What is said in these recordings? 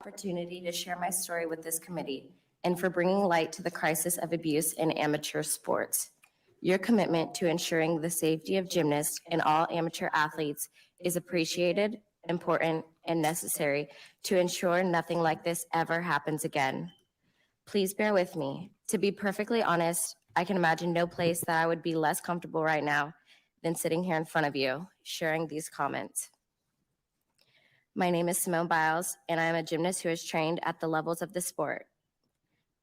opportunity to share my story with this committee and for bringing light to the crisis of abuse in amateur sports. Your commitment to ensuring the safety of gymnasts and all amateur athletes is appreciated, important, and necessary to ensure nothing like this ever happens again. Please bear with me. To be perfectly honest, I can imagine no place that I would be less comfortable right now than sitting here in front of you, sharing these comments. My name is Simone Biles, and I am a gymnast who has trained at the levels of the sport.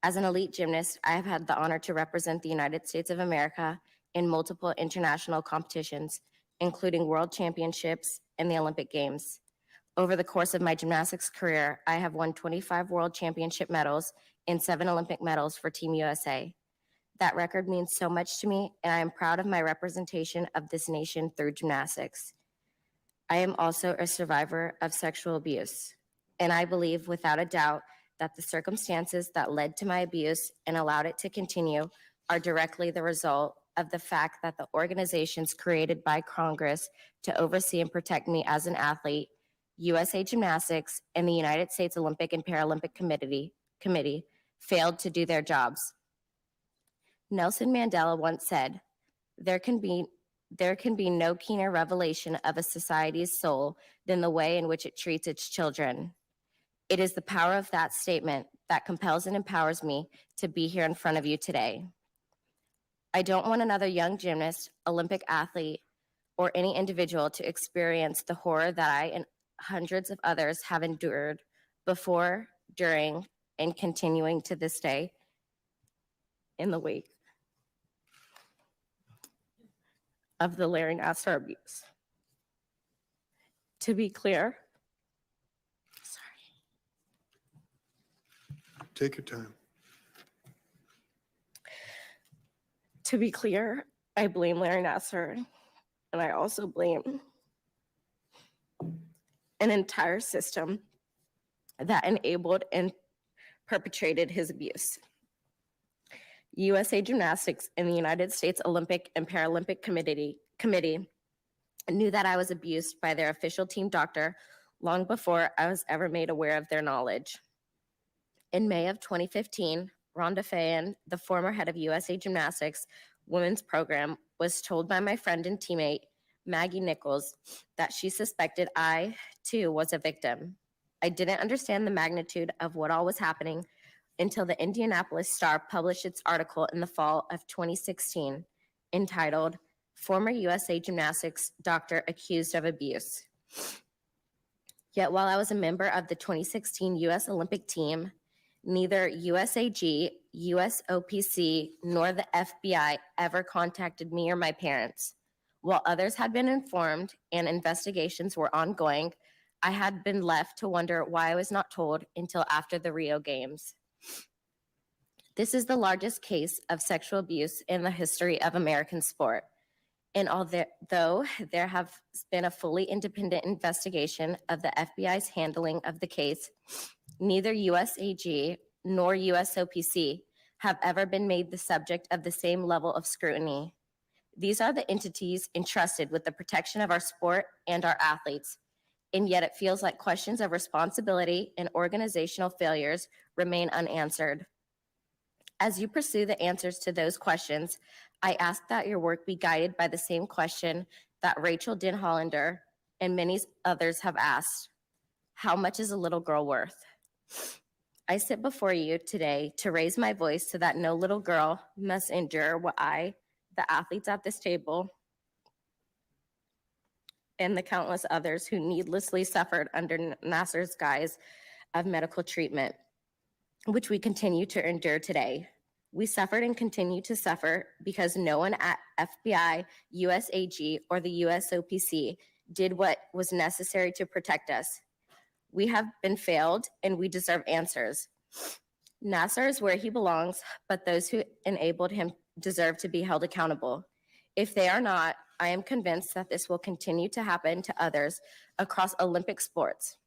As an elite gymnast, I have had the honor to represent the United States of America in multiple international competitions, including world championships and the Olympic Games. Over the course of my gymnastics career, I have won 25 world championship medals and 7 Olympic medals for Team USA. That record means so much to me, and I am proud of my representation of this nation through gymnastics. I am also a survivor of sexual abuse, and I believe without a doubt that the circumstances that led to my abuse and allowed it to continue are directly the result of the fact that the organizations created by Congress to oversee and protect me as an athlete, USA Gymnastics and the United States Olympic and Paralympic Committee failed to do their jobs. Nelson Mandela once said, there can be no keener revelation of a society's soul than the way in which it treats its children. It is the power of that statement that compels and empowers me to be here in front of you today. I don't want another young gymnast, Olympic athlete, or any individual to experience the horror that I and hundreds of others have endured before, during, and continuing to this day in the wake of the Larry Nassar abuse. To be clear, Take your time. To be clear, I blame Larry Nassar, and I also blame an entire system that enabled and perpetrated his abuse. USA Gymnastics and the United States Olympic and Paralympic Committee knew that I was abused by their official team doctor long before I was ever made aware of their knowledge. In May of 2015, Rhonda Fayan, the former head of USA Gymnastics women's program, was told by my friend and teammate, Maggie Nichols, that she suspected I, too, was a victim. I didn't understand the magnitude of what all was happening until the Indianapolis Star published its article in the fall of 2016, entitled, Former USA Gymnastics Doctor Accused of Abuse. Yet while I was a member of the 2016 U.S. Olympic team, neither USAG, USOPC, nor the FBI ever contacted me or my parents. While others had been informed and investigations were ongoing, I had been left to wonder why I was not told until after the Rio Games. This is the largest case of sexual abuse in the history of American sport. And although there have been a fully independent investigation of the FBI's handling of the case, neither USAG nor USOPC have ever been made the subject of the same level of scrutiny. These are the entities entrusted with the protection of our sport and our athletes, and yet it feels like questions of responsibility and organizational failures remain unanswered. As you pursue the answers to those questions, I ask that your work be guided by the same question that Rachel Denhollander and many others have asked. How much is a little girl worth? I sit before you today to raise my voice so that no little girl must endure what I, the athletes at this table, and the countless others who needlessly suffered under Nassar's guise of medical treatment, which we continue to endure today. We suffered and continue to suffer because no one at FBI, USAG, or the USOPC did what was necessary to protect us. We have been failed, and we deserve answers. Nassar is where he belongs, but those who enabled him deserve to be held accountable. If they are not, I am convinced that this will continue to happen to others across Olympic sports.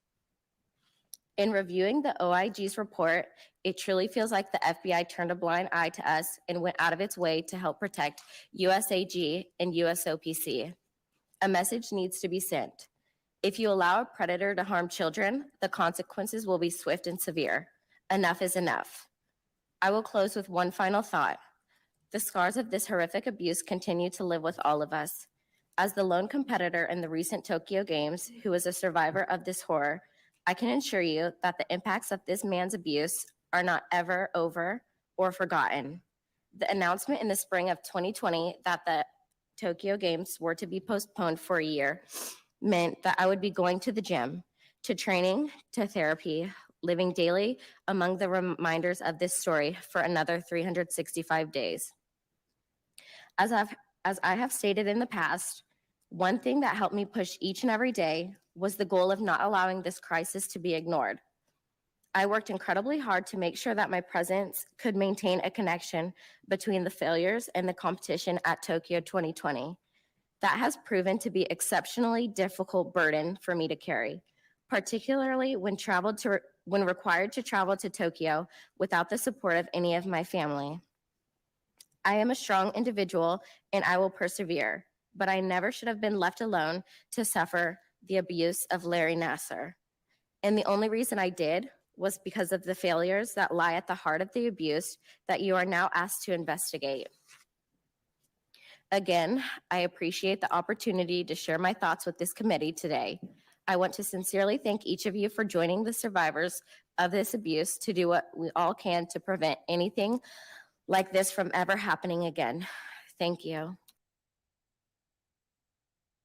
In reviewing the OIG's report, it truly feels like the FBI turned a blind eye to us and went out of its way to help protect USAG and USOPC. A message needs to be sent. If you allow a predator to harm children, the consequences will be swift and severe. Enough is enough. I will close with one final thought. The scars of this horrific abuse continue to live with all of us. As the lone competitor in the recent Tokyo Games who is a survivor of this horror, I can assure you that the impacts of this man's abuse are not ever over or forgotten. The announcement in the spring of 2020 that the Tokyo Games were to be postponed for a year meant that I would be going to the gym, to training, to therapy, living daily among the reminders of this story for another 365 days. As I have stated in the past, one thing that helped me push each and every day was the goal of not allowing this crisis to be ignored. I worked incredibly hard to make sure that my presence could maintain a connection between the failures and the competition at Tokyo 2020. That has proven to be exceptionally difficult burden for me to carry, particularly when required to travel to Tokyo without the support of any of my family. I am a strong individual and I will persevere, but I never should have been left alone to suffer the abuse of Larry Nassar. And the only reason I did was because of the failures that lie at the heart of the abuse that you are now asked to investigate. Again, I appreciate the opportunity to share my thoughts with this committee today. I want to sincerely thank each of you for joining the survivors of this abuse to do what we all can to prevent anything like this from ever happening again. Thank you.